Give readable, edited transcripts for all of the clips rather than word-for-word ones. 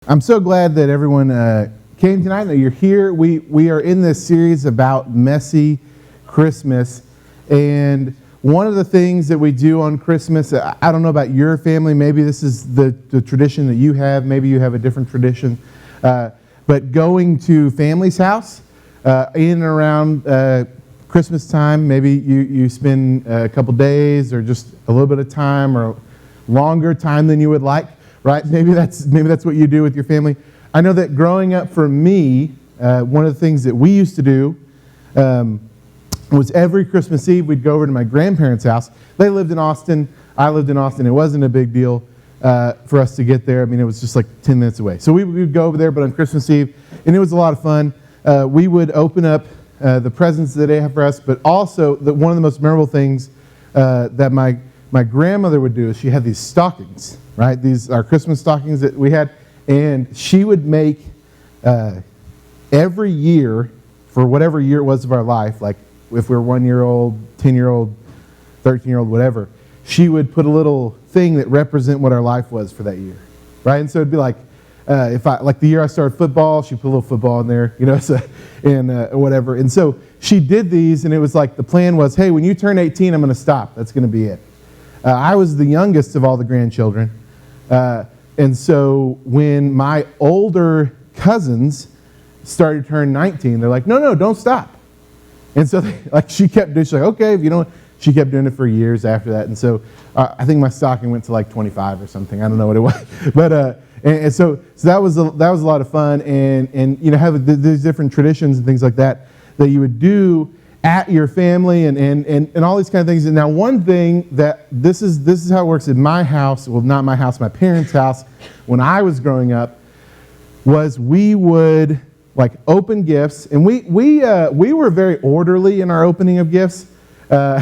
I'm so glad that everyone came tonight, that you're here. We are in this series about messy Christmas. And one of the things that we do on Christmas, I don't know about your family, maybe this is the tradition that you have, maybe you have a different tradition, but going to family's house in and around Christmas time, maybe you spend a couple days or just a little bit of time or longer time than you would like. Right? Maybe that's what you do with your family. I know that growing up for me, one of the things that we used to do was every Christmas Eve we'd go over to my grandparents' house. They lived in Austin. I lived in Austin. It wasn't a big deal for us to get there. I mean, it was just like 10 minutes away. So we would go over there, but on Christmas Eve, and it was a lot of fun. We would open up the presents that they have for us, but also one of the most memorable things that my grandmother would do is she had these stockings. Right, these are Christmas stockings that we had, and she would make every year, for whatever year it was of our life, like if we were 1-year-old, 10-year-old, 13-year-old, whatever, she would put a little thing that represent what our life was for that year, right? And so it'd be like, like the year I started football, she put a little football in there, and whatever. And so she did these, and it was like the plan was, hey, when you turn 18, I'm going to stop. That's going to be it. I was the youngest of all the grandchildren. And so when my older cousins started to turn 19, they're like, no, don't stop. And so she kept doing, she's like, okay, if you don't, she kept doing it for years after that. And so I think my stocking went to like 25 or something. I don't know what it was. But, and so that was a lot of fun. And have these different traditions and things like that you would do at your family and all these kind of things. And now one thing that this is how it works in my house, well, not my house, my parents' house, when I was growing up, was we would like open gifts, and we were very orderly in our opening of gifts. I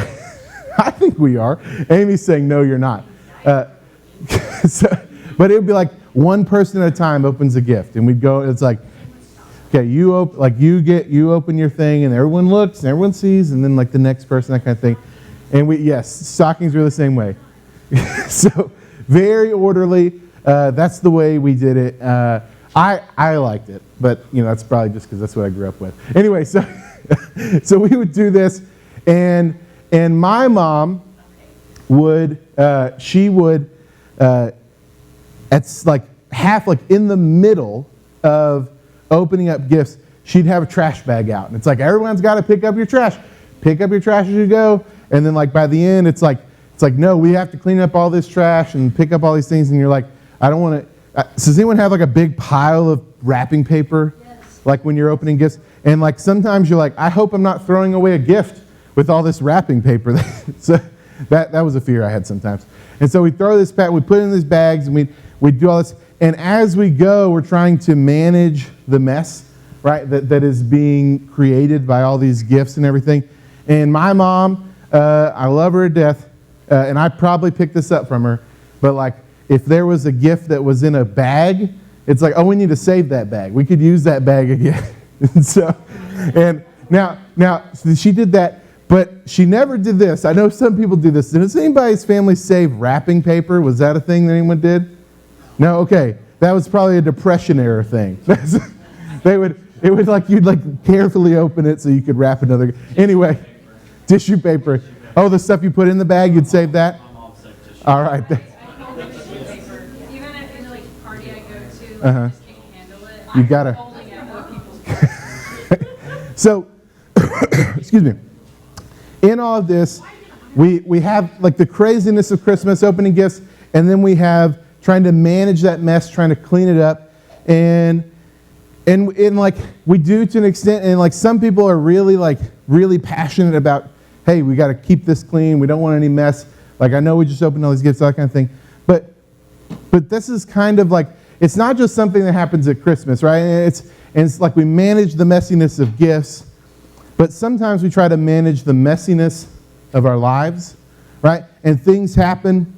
think we are. Amy's saying, no, you're not. But it would be like one person at a time opens a gift, and we'd go, it's like, okay, you open your thing, and everyone looks, and everyone sees, and then like the next person, that kind of thing. And yes, stockings were the same way. So very orderly. That's the way we did it. I liked it, but that's probably just because that's what I grew up with. Anyway, so we would do this, and my mom would it's like half, like in the middle of opening up gifts, she'd have a trash bag out. And it's like, everyone's got to pick up your trash. Pick up your trash as you go. And then like by the end, it's like, no, we have to clean up all this trash and pick up all these things. And you're like, I don't want to. Does anyone have like a big pile of wrapping paper? Yes. Like when you're opening gifts? And like sometimes you're like, I hope I'm not throwing away a gift with all this wrapping paper. So that was a fear I had sometimes. And so we throw this back, we put it in these bags, and we do all this. And as we go, we're trying to manage the mess, right, that is being created by all these gifts and everything. And my mom, I love her to death, and I probably picked this up from her, but like if there was a gift that was in a bag, it's like, oh, we need to save that bag. We could use that bag again. And now she did that, but she never did this. I know some people do this. Does anybody's family save wrapping paper? Was that a thing that anyone did? No, okay. That was probably a Depression era thing. You'd like carefully open it so you could wrap another. Anyway, tissue paper. Oh, the stuff you put in the bag, you'd save that? All right. Even at any party I go to, I just can't handle it. You gotta. Holding out other people's. So, excuse me. In all of this, we have like the craziness of Christmas, opening gifts, and then we have trying to manage that mess, trying to clean it up, and like we do to an extent, and like some people are really passionate about, hey, we got to keep this clean, we don't want any mess. Like I know we just opened all these gifts, that kind of thing, but this is kind of like, it's not just something that happens at Christmas, right? And it's like we manage the messiness of gifts, but sometimes we try to manage the messiness of our lives, right? And things happen,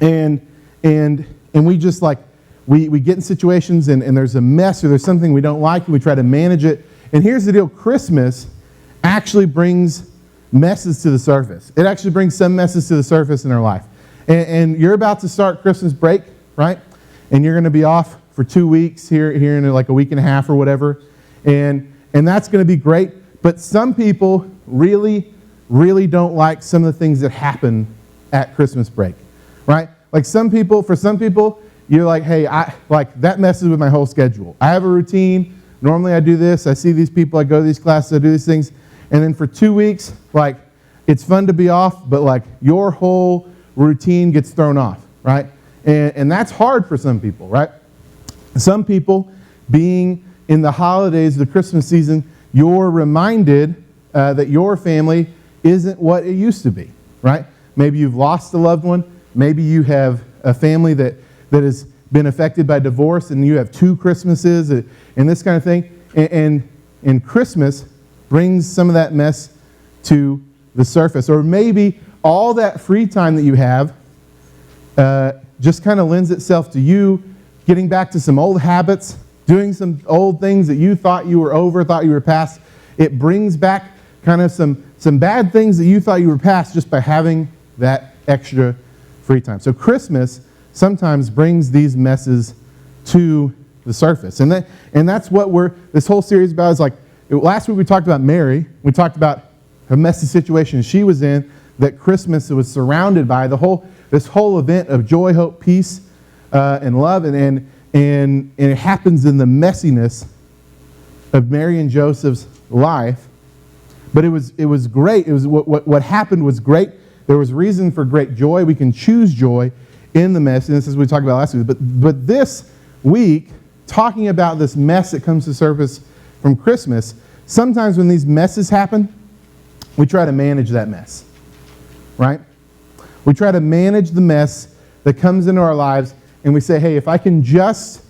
and we just like, we get in situations and there's a mess or there's something we don't like and we try to manage it. And here's the deal, Christmas actually brings messes to the surface. It actually brings some messes to the surface in our life. And you're about to start Christmas break, right? And you're going to be off for 2 weeks here in like a week and a half or whatever. And that's going to be great. But some people really, really don't like some of the things that happen at Christmas break, right? Like for some people, you're like, hey, that messes with my whole schedule. I have a routine. Normally I do this. I see these people. I go to these classes. I do these things. And then for 2 weeks, like, it's fun to be off, but like your whole routine gets thrown off, right? And that's hard for some people, right? Some people, being in the holidays, the Christmas season, you're reminded that your family isn't what it used to be, right? Maybe you've lost a loved one. Maybe you have a family that has been affected by divorce, and you have 2 Christmases and this kind of thing. And Christmas brings some of that mess to the surface. Or maybe all that free time that you have just kind of lends itself to you getting back to some old habits, doing some old things that you thought you were over, thought you were past. It brings back kind of some bad things that you thought you were past just by having that extra free time. So Christmas sometimes brings these messes to the surface. And that's what this whole series about is like, last week we talked about Mary. We talked about a messy situation she was in that Christmas was surrounded by, this whole event of joy, hope, peace, and love. And it happens in the messiness of Mary and Joseph's life. But it was great. It was what happened was great. There was reason for great joy. We can choose joy in the messiness, as we talked about last week. But this week, talking about this mess that comes to surface from Christmas, sometimes when these messes happen, we try to manage that mess, right? We try to manage the mess that comes into our lives, and we say, hey, if I can just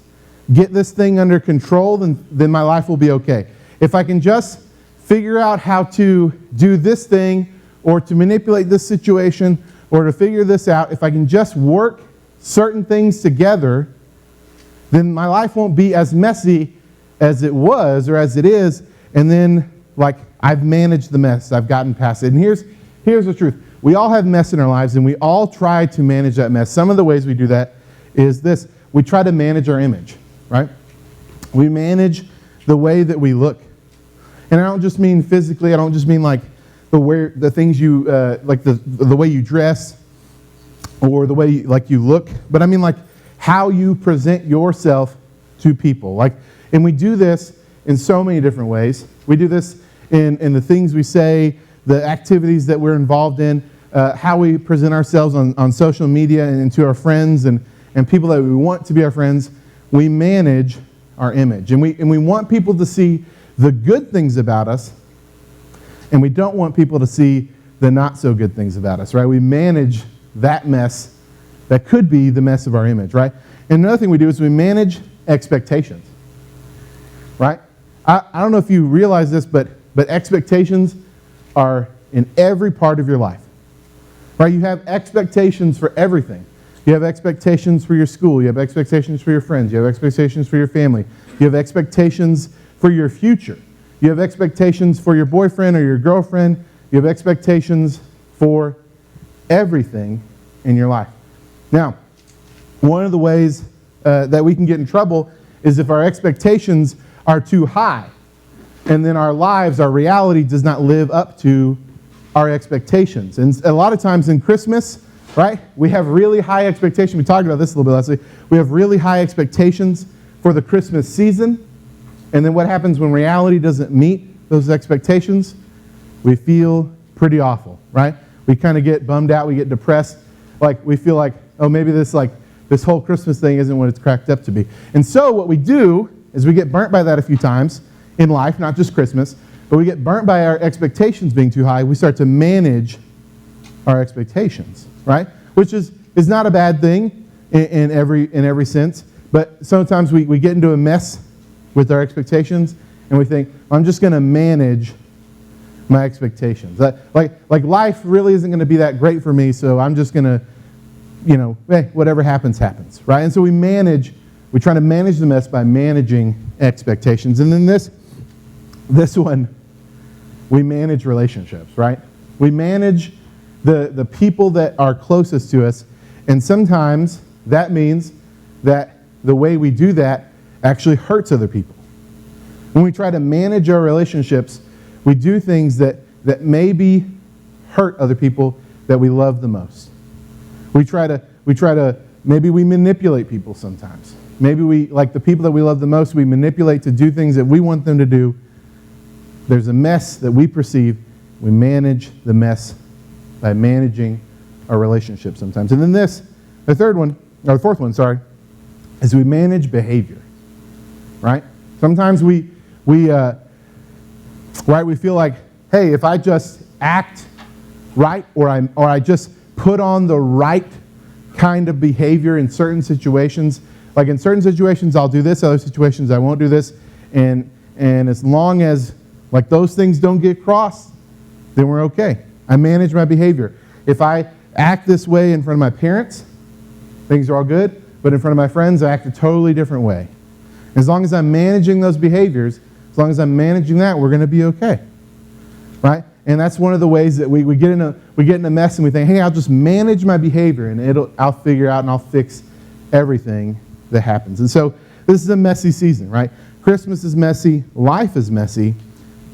get this thing under control, then my life will be okay. If I can just figure out how to do this thing, or to manipulate this situation, or to figure this out, if I can just work certain things together, then my life won't be as messy as it was or as it is, and then like I've managed the mess, I've gotten past it. And here's the truth. We all have mess in our lives, and we all try to manage that mess. Some of the ways we do that is this. We try to manage our image, right? We manage the way that we look. And I don't just mean physically, I don't just mean like the things you, like the way you dress or the way you look, but I mean like how you present yourself to people. And we do this in so many different ways. We do this in the things we say, the activities that we're involved in, how we present ourselves on social media and to our friends and people that we want to be our friends. We manage our image. And we want people to see the good things about us, and we don't want people to see the not so good things about us, right? We manage that mess that could be the mess of our image, right? And another thing we do is we manage expectations, right? I don't know if you realize this, but expectations are in every part of your life, right? You have expectations for everything. You have expectations for your school. You have expectations for your friends. You have expectations for your family. You have expectations for your future. You have expectations for your boyfriend or your girlfriend. You have expectations for everything in your life. Now, one of the ways that we can get in trouble is if our expectations are too high, and then our lives, our reality does not live up to our expectations. And a lot of times in Christmas, right, we have really high expectations. We talked about this a little bit last week. We have really high expectations for the Christmas season. And then what happens when reality doesn't meet those expectations? We feel pretty awful, right? We kind of get bummed out. We get depressed. Like we feel like, oh, maybe this whole Christmas thing isn't what it's cracked up to be. And so what we do is we get burnt by that a few times in life, not just Christmas, but we get burnt by our expectations being too high. We start to manage our expectations, right? Which is not a bad thing in every sense, but sometimes we get into a mess with our expectations, and we think, I'm just going to manage my expectations. Like life really isn't going to be that great for me, so I'm just going to, hey, whatever happens, happens, right? And so we try to manage the mess by managing expectations. And then this one, we manage relationships, right? We manage the people that are closest to us, and sometimes that means that the way we do that actually hurts other people. When we try to manage our relationships, we do things that maybe hurt other people that we love the most. We try to, maybe we manipulate people sometimes. Maybe we, like the people that we love the most, we manipulate to do things that we want them to do. There's a mess that we perceive. We manage the mess by managing our relationship sometimes. And then the fourth one, is we manage behavior, right? Sometimes we feel like, hey, if I just act right, or I just put on the right kind of behavior in certain situations, like in certain situations I'll do this, other situations I won't do this, and as long as like those things don't get crossed, then we're okay. I manage my behavior. If I act this way in front of my parents, things are all good, but in front of my friends, I act a totally different way. As long as I'm managing those behaviors, as long as I'm managing that, we're going to be okay, right? And that's one of the ways that we get in a mess and we think, hey, I'll just manage my behavior and I'll figure out and I'll fix everything that happens. And so this is a messy season, right? Christmas is messy, life is messy.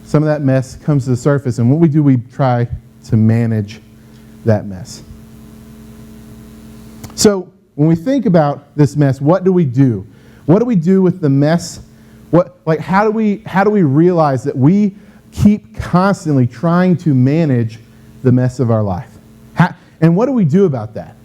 Some of that mess comes to the surface, and what we do, we try to manage that mess. So when we think about this mess, what do we do? What do we do with the mess? How do we realize that we keep constantly trying to manage the mess of our life? And what do we do about that?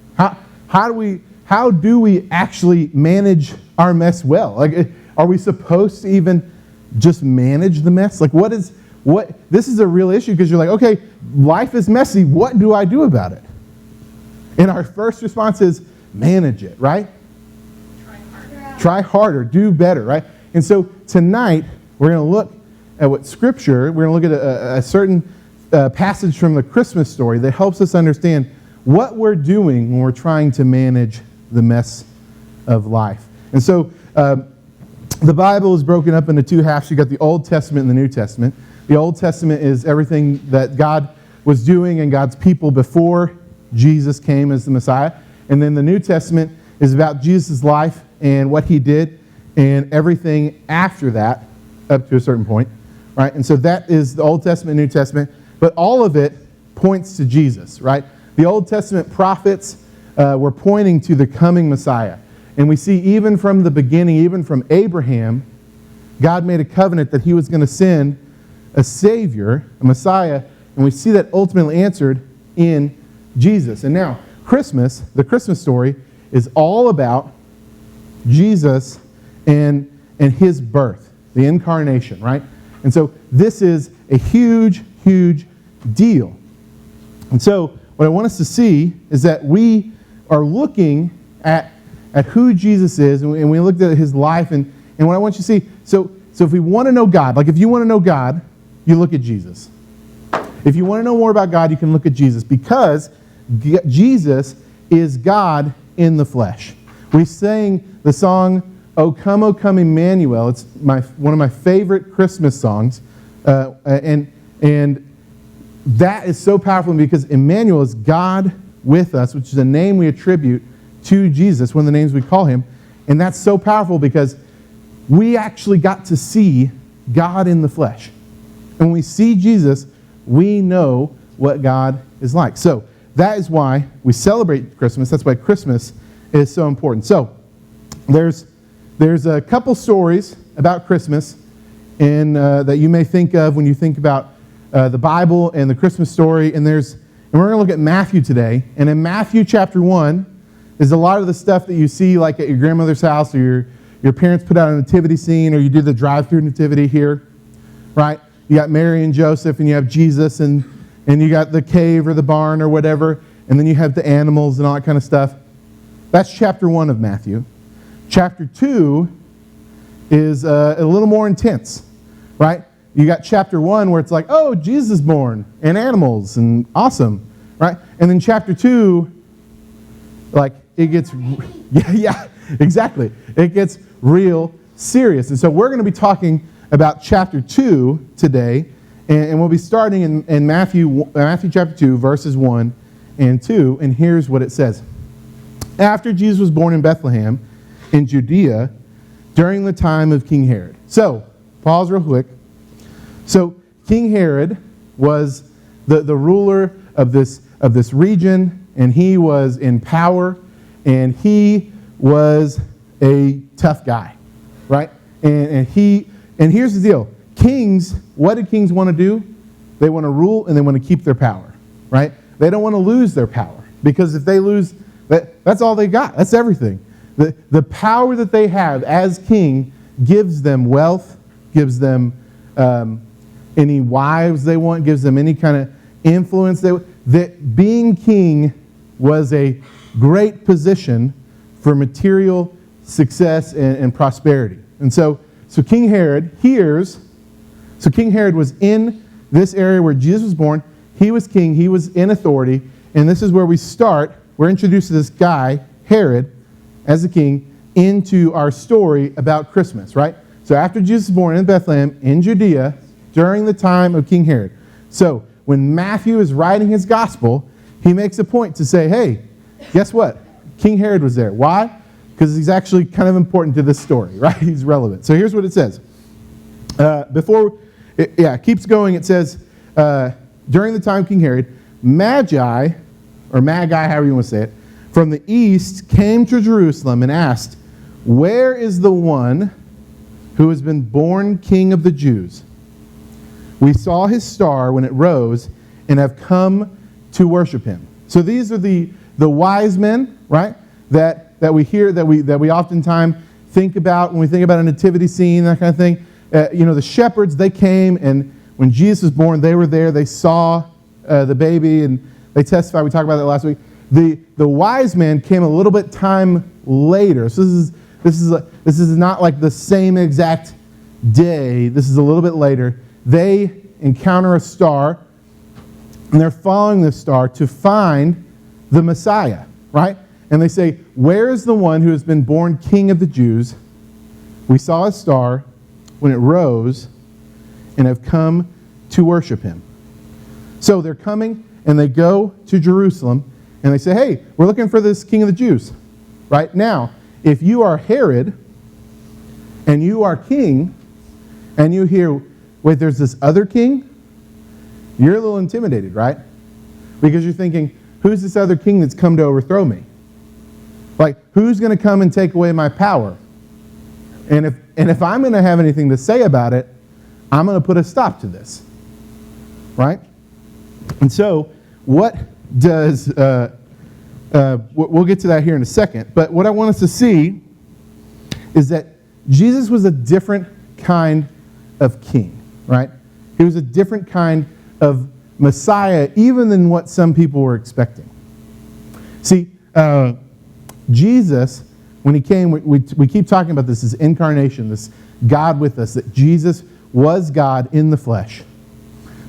How do we actually manage our mess well? Like, are we supposed to even just manage the mess? Like, this is a real issue, because you're like, okay, life is messy. What do I do about it? And our first response is manage it, right? Try harder, do better, right? And so tonight, we're going to look at what Scripture, we're going to look at a certain passage from the Christmas story that helps us understand what we're doing when we're trying to manage the mess of life. And so the Bible is broken up into two halves. You've got the Old Testament and the New Testament. The Old Testament is everything that God was doing and God's people before Jesus came as the Messiah. And then the New Testament is about Jesus' life and what he did and everything after that up to a certain point, right? And so that is the Old Testament and New Testament, but all of it points to Jesus, right? The Old Testament prophets were pointing to the coming Messiah. And we see even from the beginning, even from Abraham, God made a covenant that he was going to send a Savior, a Messiah, and we see that ultimately answered in Jesus. And now, Christmas, the Christmas story, is all about Jesus and his birth, the incarnation, right? And so this is a huge, huge deal. And so what I want us to see is that we are looking at who Jesus is, and we looked at his life, and what I want you to see, so if we want to know God, like if you want to know God, you look at Jesus. If you want to know more about God, you can look at Jesus, because Jesus is God in the flesh. We sang the song, O Come Emmanuel. It's one of my favorite Christmas songs, and that is so powerful because Emmanuel is God with us, which is a name we attribute to Jesus, one of the names we call him. And that's so powerful because we actually got to see God in the flesh. And when we see Jesus, we know what God is like. So that is why we celebrate Christmas. That's why Christmas is so important. So there's a couple stories about Christmas that you may think of when you think about the Bible and the Christmas story. And we're going to look at Matthew today. And in Matthew chapter 1 is a lot of the stuff that you see like at your grandmother's house, or your parents put out a nativity scene, or you do the drive-through nativity here, right? You got Mary and Joseph, and you have Jesus, and you got the cave or the barn or whatever, and then you have the animals and all that kind of stuff. That's chapter 1 of Matthew. Chapter 2 is a little more intense, right? You got chapter 1 where it's like, oh, Jesus is born, and animals, and awesome, right? And then chapter 2, like, it gets, yeah, exactly. It gets real serious. And so we're going to be talking about chapter 2 today, and we'll be starting in Matthew chapter 2, verses 1 and 2, and here's what it says. After Jesus was born in Bethlehem, in Judea during the time of King Herod. So, pause real quick. So, King Herod was the ruler of this region, and he was in power, and he was a tough guy, right? And here's the deal. Kings, what do kings want to do? They want to rule and they want to keep their power, right? They don't want to lose their power, because if they lose, that's all they got. That's everything. The power that they have as king gives them wealth, gives them any wives they want, gives them any kind of influence. That being king was a great position for material success and prosperity. And so King Herod King Herod was in this area where Jesus was born. He was king. He was in authority. And this is where we start. We're introduced to this guy, Herod, as a king, into our story about Christmas, right? So after Jesus was born in Bethlehem, in Judea, during the time of King Herod. So when Matthew is writing his gospel, he makes a point to say, hey, guess what? King Herod was there. Why? Because he's actually kind of important to this story, right? He's relevant. So here's what it says. It keeps going. It says, during the time of King Herod, Magi, however you want to say it, from the east came to Jerusalem and asked, where is the one who has been born King of the Jews? We saw his star when it rose and have come to worship him. So these are the wise men, right? That we hear, that we oftentimes think about when we think about a nativity scene, that kind of thing. The shepherds, they came, and when Jesus was born, they were there. They saw the baby, and they testified. We talked about that last week. The wise men came a little bit time later. So this is not like the same exact day. This is a little bit later. They encounter a star, and they're following this star to find the Messiah, right? And they say, where is the one who has been born King of the Jews? We saw a star when it rose and have come to worship him. So they're coming, and they go to Jerusalem, and they say, hey, we're looking for this King of the Jews. Right now, if you are Herod, and you are king, and you hear, wait, there's this other king, you're a little intimidated, right? Because you're thinking, who's this other king that's come to overthrow me? Like, who's going to come and take away my power? And if I'm going to have anything to say about it, I'm going to put a stop to this, right? And so, what does, we'll get to that here in a second, but what I want us to see is that Jesus was a different kind of king, right? He was a different kind of Messiah, even than what some people were expecting. See, Jesus, when he came, we keep talking about this incarnation, this God with us, that Jesus was God in the flesh.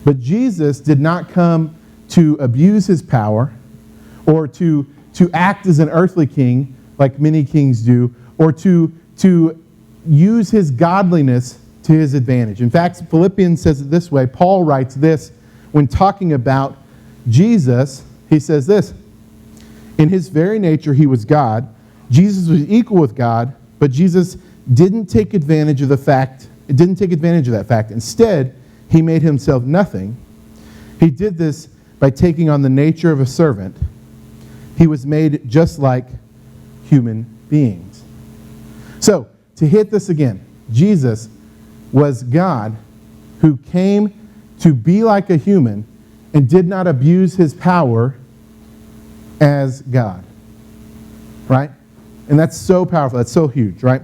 But Jesus did not come to abuse his power or to act as an earthly king like many kings do, or to use his godliness to his advantage. In fact, Philippians says it this way. Paul writes this when talking about Jesus. He says this, in his very nature he was God. Jesus was equal with God, but Jesus didn't take advantage of that fact. Instead, he made himself nothing. He did this by taking on the nature of a servant. He was made just like human beings. So, to hit this again, Jesus was God who came to be like a human and did not abuse his power as God. Right? And that's so powerful. That's so huge, right?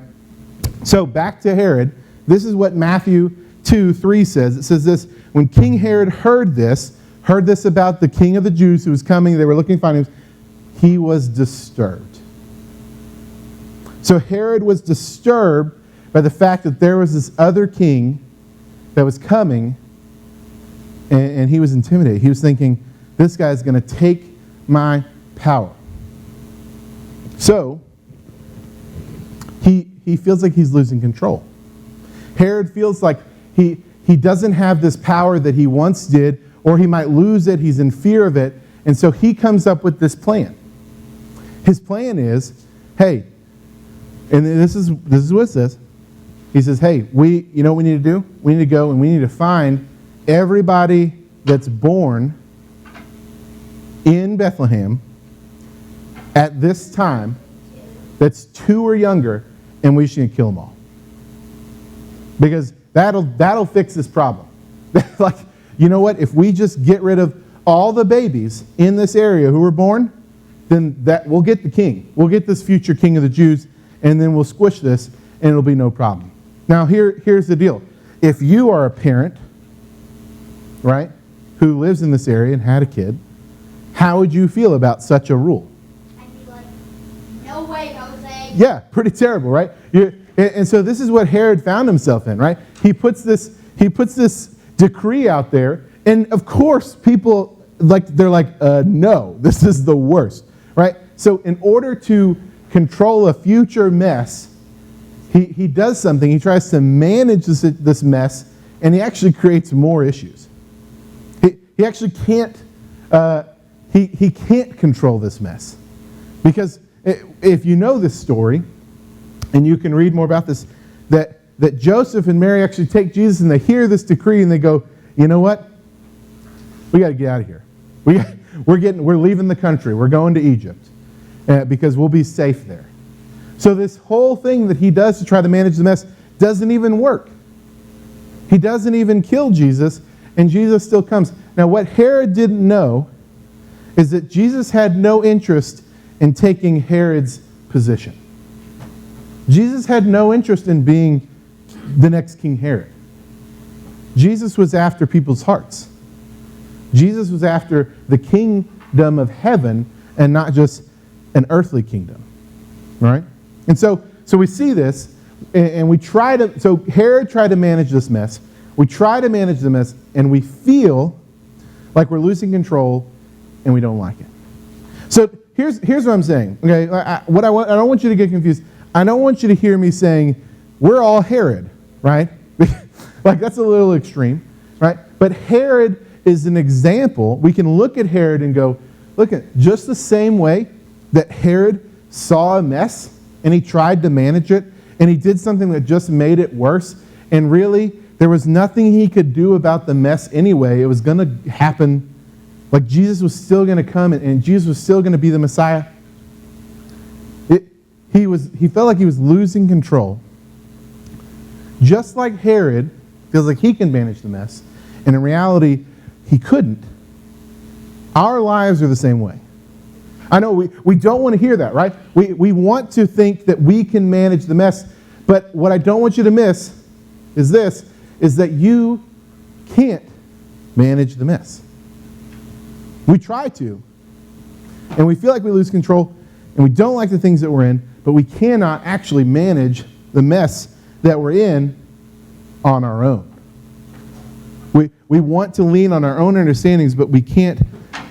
So back to Herod. This is what Matthew 2:3 says. It says this, when King Herod heard this about the King of the Jews who was coming, they were looking to find him, he was disturbed. So Herod was disturbed by the fact that there was this other king that was coming, and he was intimidated. He was thinking, this guy's going to take my power. So, he feels like he's losing control. Herod feels like he doesn't have this power that he once did, or he might lose it. He's in fear of it. And so he comes up with this plan. His plan is, hey, And this is what it says. He says, hey, you know what we need to do? We need to go and we need to find everybody that's born in Bethlehem at this time that's 2 or younger, and we should kill them all. Because that'll fix this problem. Like, you know what? If we just get rid of all the babies in this area who were born, then we'll get the king. We'll get this future king of the Jews, and then we'll squish this, and it'll be no problem. Now, here's the deal. If you are a parent, right, who lives in this area and had a kid, how would you feel about such a rule? I'd be like, no way, Jose. Yeah, pretty terrible, right? And so this is what Herod found himself in, right? He puts this decree out there, and of course people they're like, no, this is the worst, right? So in order to control a future mess, he does something. He tries to manage this mess, and he actually creates more issues. He actually can't he can't control this mess, because if you know this story, and you can read more about this, that Joseph and Mary actually take Jesus and they hear this decree and they go, you know what? We got to get out of here. We're leaving the country. We're going to Egypt because we'll be safe there. So this whole thing that he does to try to manage the mess doesn't even work. He doesn't even kill Jesus, and Jesus still comes. Now, what Herod didn't know is that Jesus had no interest in taking Herod's position. Jesus had no interest in being the next King Herod. Jesus was after people's hearts. Jesus was after the kingdom of heaven and not just an earthly kingdom. Right? And so we see this, and so Herod tried to manage this mess. We try to manage the mess, and we feel like we're losing control, and we don't like it. So here's what I'm saying. Okay, I don't want you to get confused. I don't want you to hear me saying, we're all Herod, right? Like, that's a little extreme, right? But Herod is an example. We can look at Herod and go, look at just the same way that Herod saw a mess and he tried to manage it, and he did something that just made it worse, and really there was nothing he could do about the mess anyway. It was going to happen. Like, Jesus was still going to come, and Jesus was still going to be the Messiah. He felt like he was losing control. Just like Herod feels like he can manage the mess, and in reality, he couldn't. Our lives are the same way. I know we don't want to hear that, right? We want to think that we can manage the mess, but what I don't want you to miss is that you can't manage the mess. We try to, and we feel like we lose control, and we don't like the things that we're in, but we cannot actually manage the mess that we're in on our own. We want to lean on our own understandings, but we can't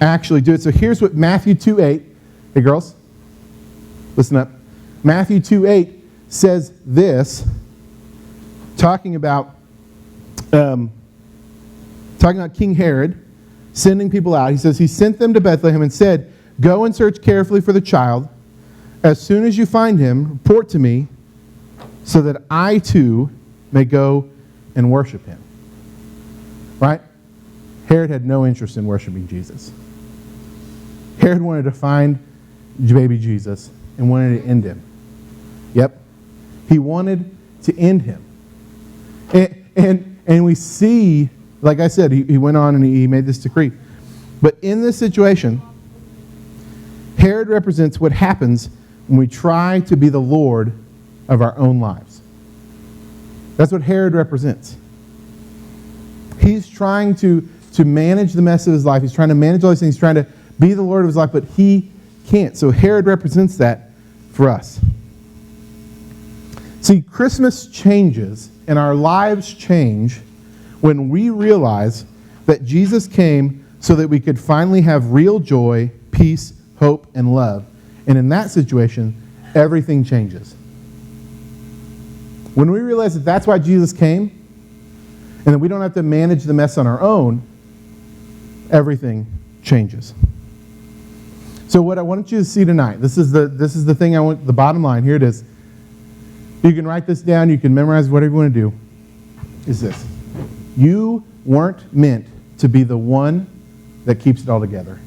actually do it. So here's what Matthew 2:8, hey girls, listen up. Matthew 2:8 says this, talking about King Herod sending people out. He says he sent them to Bethlehem and said, go and search carefully for the child. As soon as you find him, report to me so that I too may go and worship him. Right? Herod had no interest in worshiping Jesus. Herod wanted to find baby Jesus and wanted to end him. Yep. He wanted to end him. And we see, like I said, he went on and he made this decree. But in this situation, Herod represents what happens when we try to be the Lord of our own lives. That's what Herod represents. He's trying to manage the mess of his life. He's trying to manage all these things. He's trying to be the Lord of his life, but he can't. So Herod represents that for us. See, Christmas changes and our lives change when we realize that Jesus came so that we could finally have real joy, peace, hope, and love. And in that situation, everything changes. When we realize that that's why Jesus came, and that we don't have to manage the mess on our own, everything changes. So what I want you to see tonight, this is the thing I want, the bottom line, here it is. You can write this down. You can memorize whatever you want to do. Is this. You weren't meant to be the one that keeps it all together.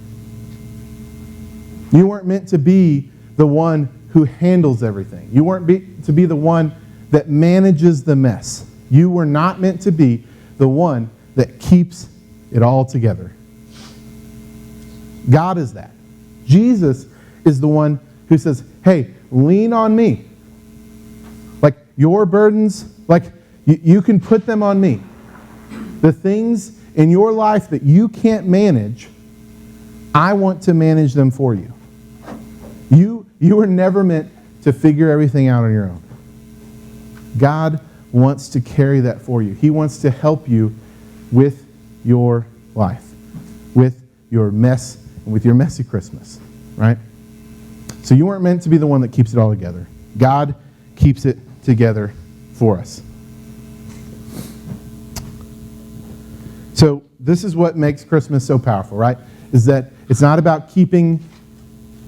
You weren't meant to be the one who handles everything. You weren't to be the one that manages the mess. You were not meant to be the one that keeps it all together. God is that. Jesus is the one who says, hey, lean on me. Like your burdens, like you can put them on me. The things in your life that you can't manage, I want to manage them for you. You were never meant to figure everything out on your own. God wants to carry that for you. He wants to help you with your life, with your mess, and with your messy Christmas, right? So you weren't meant to be the one that keeps it all together. God keeps it together for us. So this is what makes Christmas so powerful, right? Is that it's not about keeping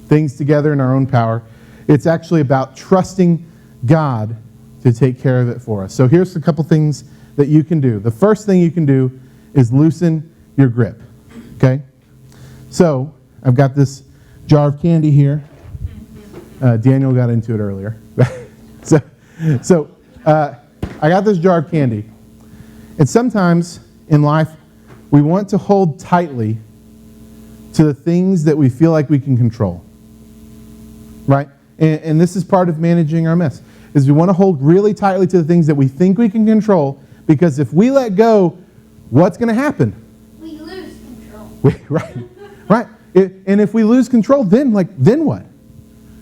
things together in our own power. It's actually about trusting God to take care of it for us. So here's a couple things that you can do. The first thing you can do is loosen your grip, okay? So I've got this jar of candy here. Daniel got into it earlier. so I got this jar of candy. And sometimes in life, we want to hold tightly to the things that we feel like we can control. Right? And this is part of managing our mess, is we want to hold really tightly to the things that we think we can control, because if we let go, what's going to happen? We lose control. Right. And if we lose control, then what?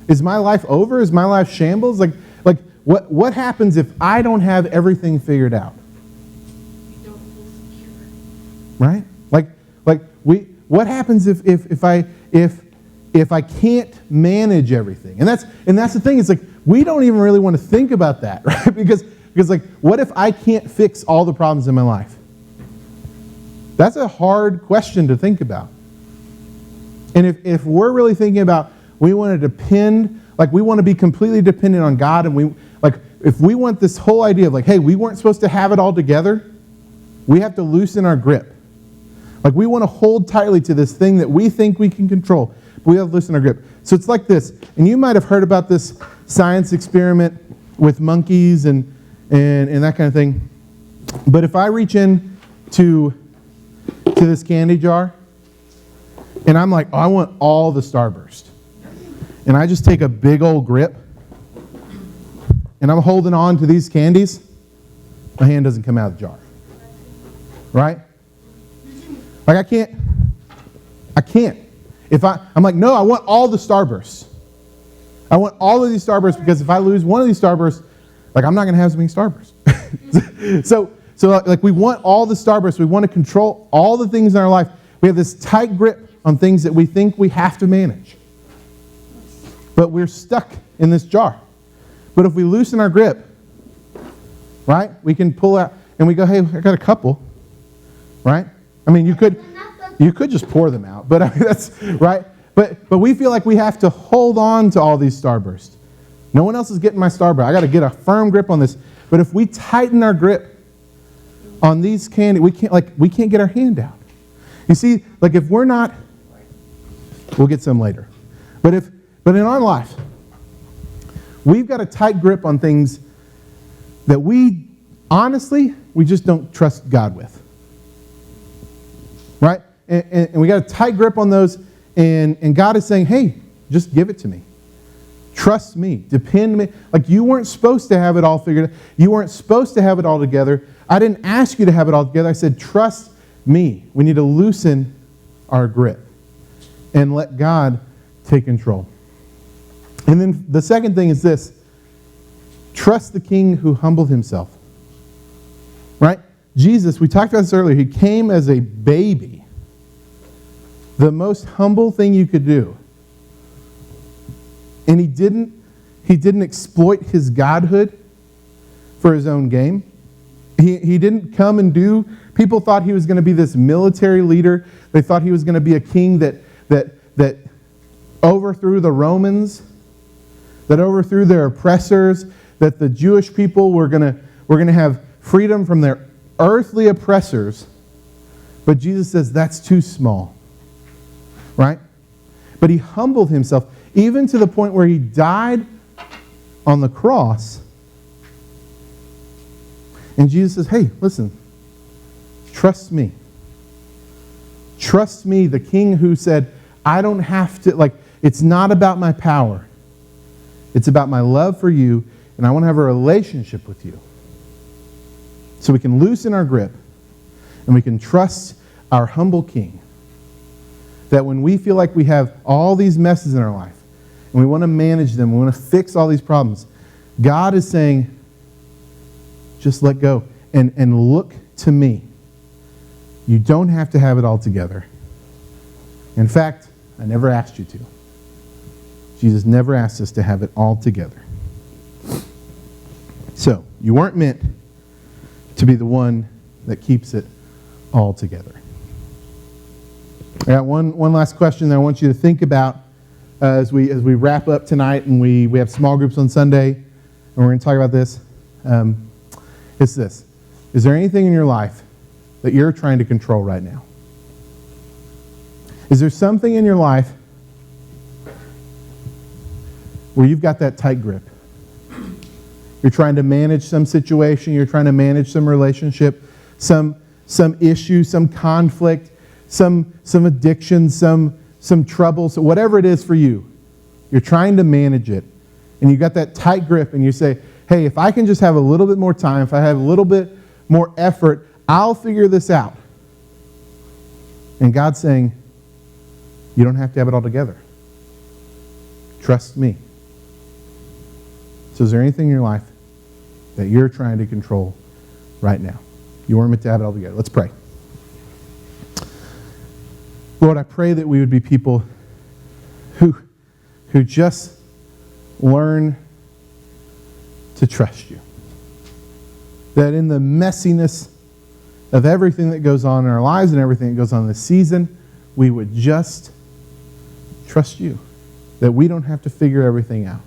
Is my life over? Is my life shambles? Like what happens if I don't have everything figured out? You don't feel secure. Right? What happens if I can't manage everything? And that's the thing. It's like we don't even really want to think about that, right? Because like, what if I can't fix all the problems in my life? That's a hard question to think about. And if we're really thinking about, we want to depend, like we want to be completely dependent on God, and if we want this whole idea of like, hey, we weren't supposed to have it all together, we have to loosen our grip. Like we want to hold tightly to this thing that we think we can control, but we have to loosen our grip. So it's like this, and you might have heard about this science experiment with monkeys and that kind of thing. But if I reach in to this candy jar, and I'm like, oh, I want all the Starburst, and I just take a big old grip, and I'm holding on to these candies, my hand doesn't come out of the jar. Right? Like I can't. I'm like, no, I want all the Starbursts. I want all of these Starbursts, because if I lose one of these Starbursts, like I'm not going to have as many Starbursts. So like we want all the Starbursts. We want to control all the things in our life. We have this tight grip on things that we think we have to manage. But we're stuck in this jar. But if we loosen our grip, right, we can pull out and we go, hey, I got a couple, right? I mean, you could just pour them out, but I mean, that's right. But we feel like we have to hold on to all these Starbursts. No one else is getting my Starburst. I got to get a firm grip on this. But if we tighten our grip on these candy, we can't get our hand out. You see, like if we're not, we'll get some later. But in our life, we've got a tight grip on things that we just don't trust God with. Right? And we got a tight grip on those, and God is saying, hey, just give it to me. Trust me. Depend on me. Like you weren't supposed to have it all figured out. You weren't supposed to have it all together. I didn't ask you to have it all together. I said, trust me. We need to loosen our grip and let God take control. And then the second thing is this. Trust the King who humbled himself. Right? Jesus, we talked about this earlier, he came as a baby. The most humble thing you could do. And he didn't exploit his godhood for his own game. He didn't come and do, people thought he was going to be this military leader. They thought he was going to be a king that overthrew the Romans, that overthrew their oppressors, that the Jewish people were going to have freedom from their earthly oppressors, but Jesus says that's too small, right? But he humbled himself even to the point where he died on the cross. And Jesus says, hey, listen, trust me. Trust me, the King who said, I don't have to, like, it's not about my power. It's about my love for you, and I want to have a relationship with you. So we can loosen our grip, and we can trust our humble King. That when we feel like we have all these messes in our life, and we want to manage them, we want to fix all these problems, God is saying, just let go and look to me. You don't have to have it all together. In fact, I never asked you to. Jesus never asked us to have it all together. So, you weren't meant to be the one that keeps it all together. I got one last question that I want you to think about as we wrap up tonight, and we have small groups on Sunday, and we're going to talk about this. It's this. Is there anything in your life that you're trying to control right now? Is there something in your life where you've got that tight grip? You're trying to manage some situation, you're trying to manage some relationship, some issue, some conflict, some addiction, some trouble, so whatever it is for you, you're trying to manage it. And you've got that tight grip and you say, hey, if I can just have a little bit more time, if I have a little bit more effort, I'll figure this out. And God's saying, you don't have to have it all together. Trust me. So is there anything in your life that you're trying to control right now? You weren't meant to have it all together. Let's pray. Lord, I pray that we would be people who just learn to trust you. That in the messiness of everything that goes on in our lives and everything that goes on this season, we would just trust you. That we don't have to figure everything out.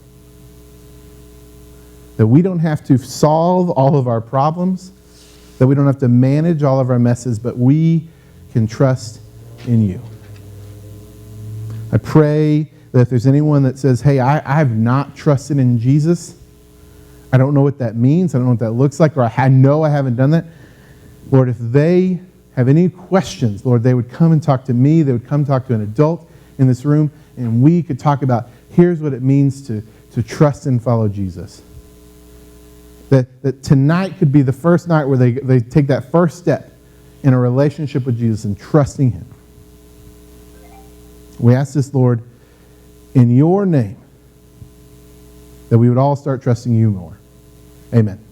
That we don't have to solve all of our problems. That we don't have to manage all of our messes, but we can trust in you. I pray that if there's anyone that says, hey, I have not trusted in Jesus, I don't know what that means, I don't know what that looks like, or I know I haven't done that, Lord, if they have any questions, Lord, they would come and talk to me, they would come talk to an adult in this room, and we could talk about, here's what it means to trust and follow Jesus. That tonight could be the first night where they take that first step in a relationship with Jesus and trusting him. We ask this, Lord, in your name, that we would all start trusting you more. Amen.